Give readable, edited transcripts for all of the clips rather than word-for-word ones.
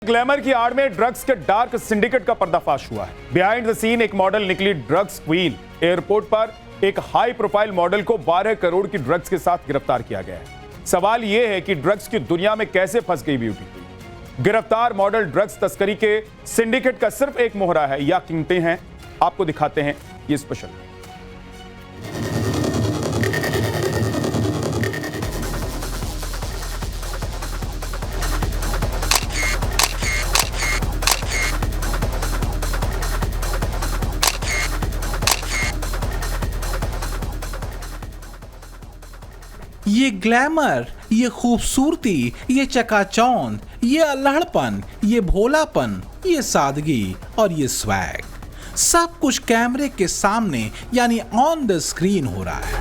Glamour की आड़ में ड्रग्स के डार्क सिंडिकेट का पर्दाफाश हुआ है। बिहाइंड द सीन एक मॉडल निकली ड्रग्स क्वीन। एयरपोर्ट पर एक हाई प्रोफाइल मॉडल को 12 करोड़ की ड्रग्स के साथ गिरफ्तार किया गया है। सवाल यह है कि ड्रग्स की दुनिया में कैसे फंस गई ब्यूटी क्वीन। गिरफ्तार मॉडल ड्रग्स तस्करी के सिंडिकेट का सिर्फ एक मोहरा है या किंगपिन हैं। आपको दिखाते हैं ये स्पेशल। ये ग्लैमर, ये खूबसूरती, ये चकाचौंध, ये अल्हड़पन, ये भोलापन, ये सादगी और ये स्वैग, सब कुछ कैमरे के सामने यानी ऑन द स्क्रीन हो रहा है।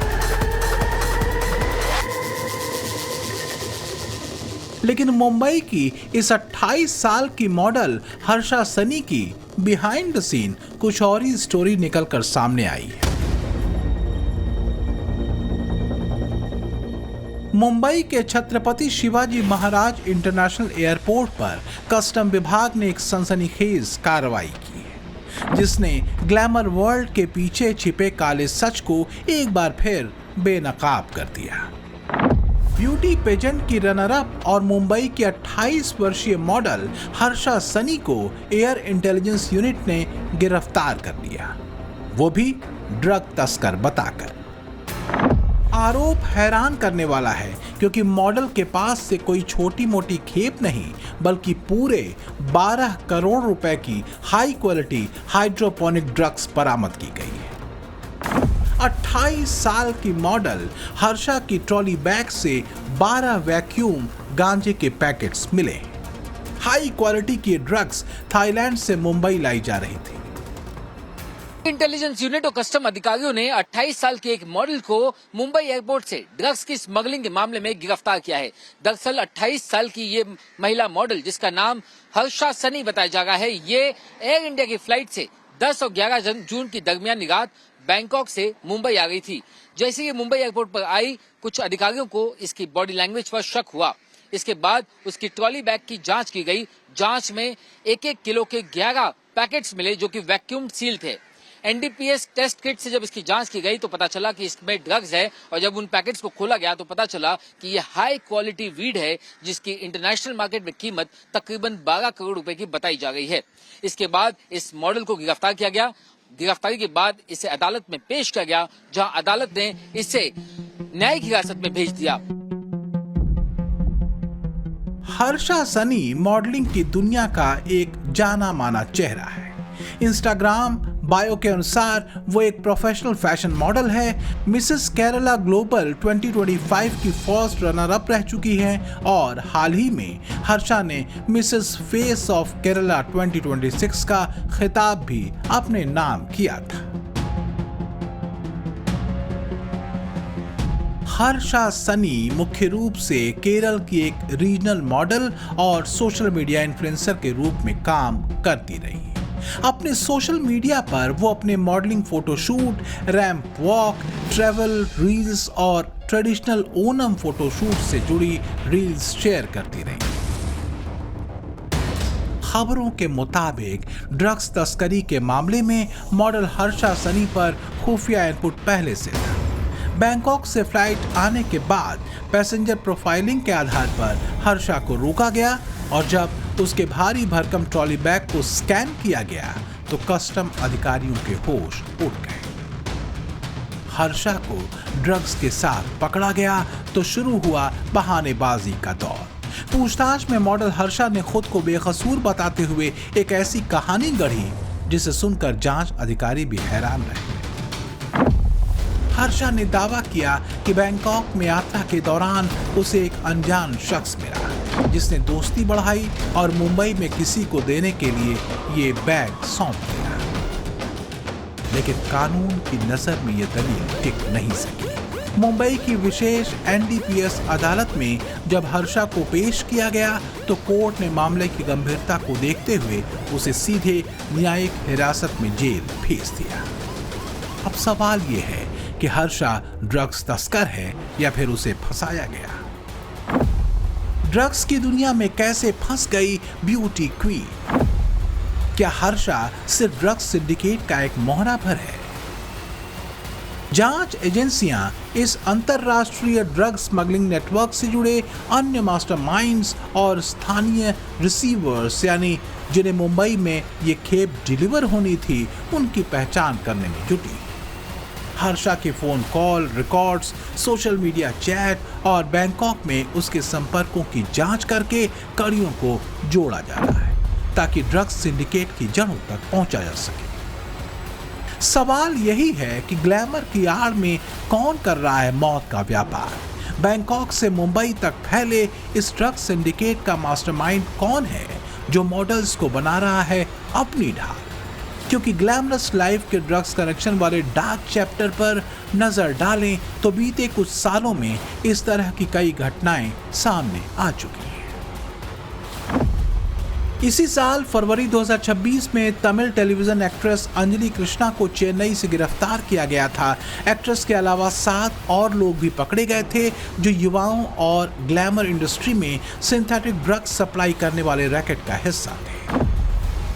लेकिन मुंबई की इस 28 साल की मॉडल हर्षा सनी की बिहाइंड द सीन कुछ और ही स्टोरी निकलकर सामने आई है। मुंबई के छत्रपति शिवाजी महाराज इंटरनेशनल एयरपोर्ट पर कस्टम विभाग ने एक सनसनीखेज कार्रवाई की है, जिसने ग्लैमर वर्ल्ड के पीछे छिपे काले सच को एक बार फिर बेनकाब कर दिया। ब्यूटी पेजेंट की रनर अप और मुंबई की 28 वर्षीय मॉडल हर्षा सनी को एयर इंटेलिजेंस यूनिट ने गिरफ्तार कर लिया, वो भी ड्रग तस्कर बताकर। आरोप हैरान करने वाला है, क्योंकि मॉडल के पास से कोई छोटी मोटी खेप नहीं बल्कि पूरे 12 करोड़ रुपए की हाई क्वालिटी हाइड्रोपोनिक ड्रग्स बरामद की गई है। 28 साल की मॉडल हर्षा की ट्रॉली बैग से 12 वैक्यूम गांजे के पैकेट्स मिले। हाई क्वालिटी की ड्रग्स थाईलैंड से मुंबई लाई जा रही थी। इंटेलिजेंस यूनिट और कस्टम अधिकारियों ने 28 साल के एक मॉडल को मुंबई एयरपोर्ट से ड्रग्स की स्मगलिंग के मामले में गिरफ्तार किया है। दरअसल 28 साल की ये महिला मॉडल, जिसका नाम हर्षा सनी बताया जा रहा है, ये एयर इंडिया की फ्लाइट से 10 और 11 जून की दरमियानी रात बैंकॉक से मुंबई आ गई थी। जैसे ही मुंबई एयरपोर्ट पर आई, कुछ अधिकारियों को इसकी बॉडी लैंग्वेज पर शक हुआ। इसके बाद उसकी ट्रॉली बैग की जांच की गई। जांच में 1-1 किलो के 11 पैकेट्स मिले, जो कि वैक्यूम सील थे। एनडीपीएस टेस्ट किट से जब इसकी जांच की गई तो पता चला कि इसमें ड्रग्स है, और जब उन पैकेट्स को खोला गया तो पता चला कि ये हाई क्वालिटी वीड है, जिसकी इंटरनेशनल मार्केट में कीमत तकरीबन 12 करोड़ रुपए की बताई जा रही है। इसके बाद इस मॉडल को गिरफ्तार किया गया। गिरफ्तारी के बाद इसे अदालत में पेश किया गया, जहां अदालत ने इसे न्यायिक हिरासत में भेज दिया। हर्षा सनी मॉडलिंग की दुनिया का एक जाना माना चेहरा है। इंस्टाग्राम बायो के अनुसार वो एक प्रोफेशनल फैशन मॉडल है। मिसेस केरला ग्लोबल 2025 की फर्स्ट रनर अप रह चुकी हैं, और हाल ही में हर्षा ने मिसेस फेस ऑफ केरला 2026 का खिताब भी अपने नाम किया था। हर्षा सनी मुख्य रूप से केरल की एक रीजनल मॉडल और सोशल मीडिया इन्फ्लुएंसर के रूप में काम करती रही। अपने सोशल मीडिया पर वो अपने modelling photoshoot, ramp walk, travel reels और ट्रेडिशनल ओनम फोटोशूट से जुड़ी रील्स शेयर करती रही। खबरों के मुताबिक ड्रग्स तस्करी के मामले में मॉडल हर्षा सनी पर खुफिया इनपुट पहले से था। बैंकॉक से फ्लाइट आने के बाद पैसेंजर प्रोफाइलिंग के आधार पर हर्षा को रोका गया, और जब उसके भारी भरकम ट्रॉली बैग को स्कैन किया गया तो कस्टम अधिकारियों के होश उड़ गए। हर्षा को ड्रग्स के साथ पकड़ा गया तो शुरू हुआ बहानेबाजी का दौर। पूछताछ में मॉडल हर्षा ने खुद को बेकसूर बताते हुए एक ऐसी कहानी गढ़ी जिसे सुनकर जांच अधिकारी भी हैरान रहे। हर्षा ने दावा किया कि बैंकॉक में यात्रा के दौरान उसे एक अनजान शख्स मिला, जिसने दोस्ती बढ़ाई और मुंबई में किसी को देने के लिए ये बैग सौंप दिया। लेकिन कानून की नजर में ये दलील टिक नहीं सकी। मुंबई की विशेष एनडीपीएस अदालत में जब हर्षा को पेश किया गया तो कोर्ट ने मामले की गंभीरता को देखते हुए उसे सीधे न्यायिक हिरासत में जेल भेज दिया। अब सवाल ये है कि हर्षा ड्रग्स तस्कर है या फिर उसे फंसाया गया। ड्रग्स की दुनिया में कैसे फंस गई ब्यूटी क्वीन? क्या हर्षा सिर्फ ड्रग्स सिंडिकेट का एक मोहरा भर है? जांच एजेंसियां इस अंतरराष्ट्रीय ड्रग स्मगलिंग नेटवर्क से जुड़े अन्य मास्टरमाइंड्स और स्थानीय रिसीवर्स यानी जिन्हें मुंबई में ये खेप डिलीवर होनी थी, उनकी पहचान करने में जुटी। हर्षा के phone call records, social media chat और बैंकॉक में उसके संपर्कों की जांच करके कड़ियों को जोड़ा जा रहा है ताकि ड्रग्स सिंडिकेट की जड़ों तक पहुंचा जा सके। सवाल यही है कि ग्लैमर की आड़ में कौन कर रहा है मौत का व्यापार? बैंकॉक से मुंबई तक फैले इस ड्रग सिंडिकेट का मास्टरमाइंड कौन है जो मॉडल्स को बना रहा है अपनी ढाल? क्योंकि ग्लैमरस लाइफ के ड्रग्स कनेक्शन वाले डार्क चैप्टर पर नजर डालें तो बीते कुछ सालों में इस तरह की कई घटनाएं सामने आ चुकी हैं। इसी साल फरवरी 2026 में तमिल टेलीविजन एक्ट्रेस अंजलि कृष्णा को चेन्नई से गिरफ्तार किया गया था। एक्ट्रेस के अलावा 7 और लोग भी पकड़े गए थे जो युवाओं और ग्लैमर इंडस्ट्री में सिंथेटिक ड्रग्स सप्लाई करने वाले रैकेट का हिस्सा थे।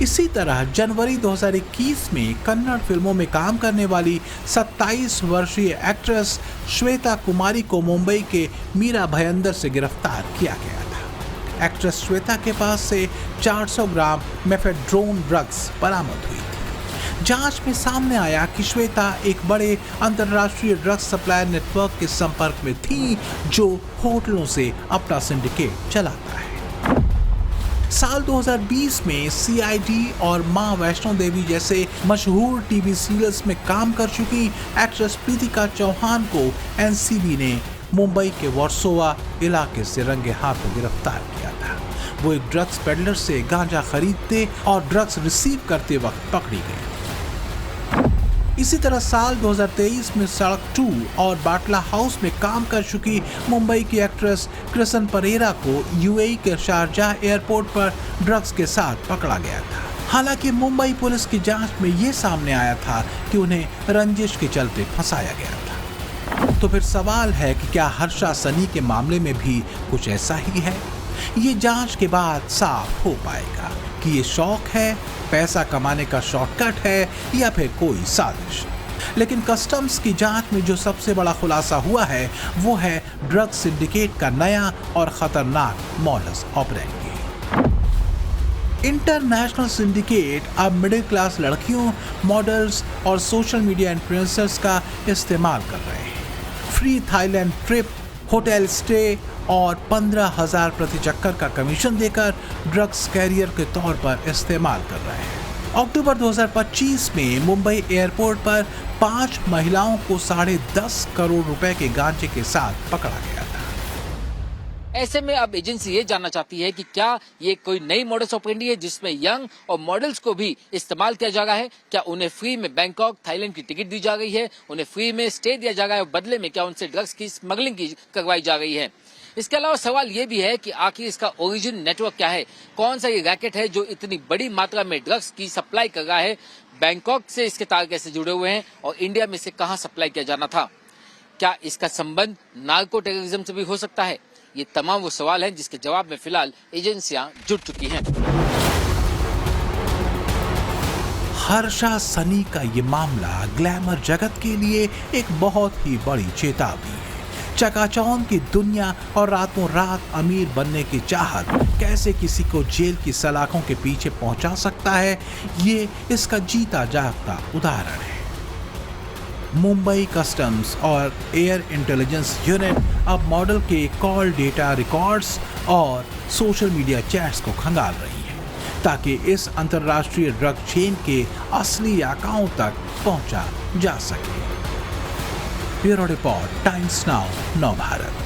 इसी तरह जनवरी 2021 में कन्नड़ फिल्मों में काम करने वाली 27 वर्षीय एक्ट्रेस श्वेता कुमारी को मुंबई के मीरा भयंदर से गिरफ्तार किया गया था। एक्ट्रेस श्वेता के पास से 400 ग्राम मेफेड्रोन ड्रग्स बरामद हुई थी। जांच में सामने आया कि श्वेता एक बड़े अंतर्राष्ट्रीय ड्रग्स सप्लायर नेटवर्क के संपर्क में थी जो होटलों से अपना सिंडिकेट चलाता है। साल 2020 में सीआईडी और मां वैष्णो देवी जैसे मशहूर टीवी सीरियल्स में काम कर चुकी एक्ट्रेस प्रीतिका चौहान को एनसीबी ने मुंबई के वर्सोवा इलाके से रंगे हाथों गिरफ्तार किया था। वो एक ड्रग्स पेडलर से गांजा खरीदते और ड्रग्स रिसीव करते वक्त पकड़ी गई। इसी तरह साल 2023 में सड़क 2 और बाटला हाउस में काम कर चुकी मुंबई की एक्ट्रेस कृष्ण परेरा को यूएई के शारजाह एयरपोर्ट पर ड्रग्स के साथ पकड़ा गया था। हालांकि मुंबई पुलिस की जांच में ये सामने आया था कि उन्हें रंजिश के चलते फंसाया गया था। तो फिर सवाल है कि क्या हर्षा सनी के मामले में भी कुछ ऐसा ही है? ये जांच के बाद साफ हो पाएगा कि ये शौक है, पैसा कमाने का शॉर्टकट है या फिर कोई साजिश। लेकिन कस्टम्स की जांच में जो सबसे बड़ा खुलासा हुआ है वो है ड्रग सिंडिकेट का नया और खतरनाक मॉडस ऑपरेंडी। इंटरनेशनल सिंडिकेट अब मिडिल क्लास लड़कियों, मॉडल्स और सोशल मीडिया इन्फ्लुएंसर्स का इस्तेमाल कर रहे हैं। Free Thailand trip, hotel stay और 15,000 प्रति चक्कर का कमीशन देकर ड्रग्स कैरियर के तौर पर इस्तेमाल कर रहे हैं। अक्टूबर 2025 में मुंबई एयरपोर्ट पर 5 महिलाओं को 10.5 करोड़ रुपए के गांजे के साथ पकड़ा गया था। ऐसे में अब एजेंसी ये जानना चाहती है कि क्या ये कोई नई मॉडल्स ऑपरेंडी है जिसमें यंग और मॉडल्स को भी इस्तेमाल किया जा रहा है? क्या उन्हें फ्री में बैंकॉक, थाईलैंड की टिकट दी जा रही है? उन्हें फ्री में स्टे दिया जा रहा है? बदले में क्या उनसे ड्रग्स की स्मगलिंग की करवाई जा रही है? इसके अलावा सवाल ये भी है कि आखिर इसका ओरिजिन नेटवर्क क्या है? कौन सा ये रैकेट है जो इतनी बड़ी मात्रा में ड्रग्स की सप्लाई कर रहा है? बैंकॉक से इसके तार कैसे जुड़े हुए हैं और इंडिया में से कहां सप्लाई किया जाना था? क्या इसका संबंध नार्को टेररिज्म से भी हो सकता है? ये तमाम वो सवाल हैं जिसके जवाब में फिलहाल एजेंसियां जुट चुकी हैं। हर्षा सनी का ये मामला ग्लैमर जगत के लिए एक बहुत ही बड़ी चेतावनी है। चकाचौंध की दुनिया और रातों रात अमीर बनने की चाहत कैसे किसी को जेल की सलाखों के पीछे पहुंचा सकता है, ये इसका जीता जागता उदाहरण है। मुंबई कस्टम्स और एयर इंटेलिजेंस यूनिट अब मॉडल के कॉल डेटा रिकॉर्ड्स और सोशल मीडिया चैट्स को खंगाल रही है ताकि इस अंतर्राष्ट्रीय ड्रग चेन के असली आकाओं तक पहुंचा जा सके। ब्यूरो रिपोर्ट, टाइम्स नाउ, नव भारत।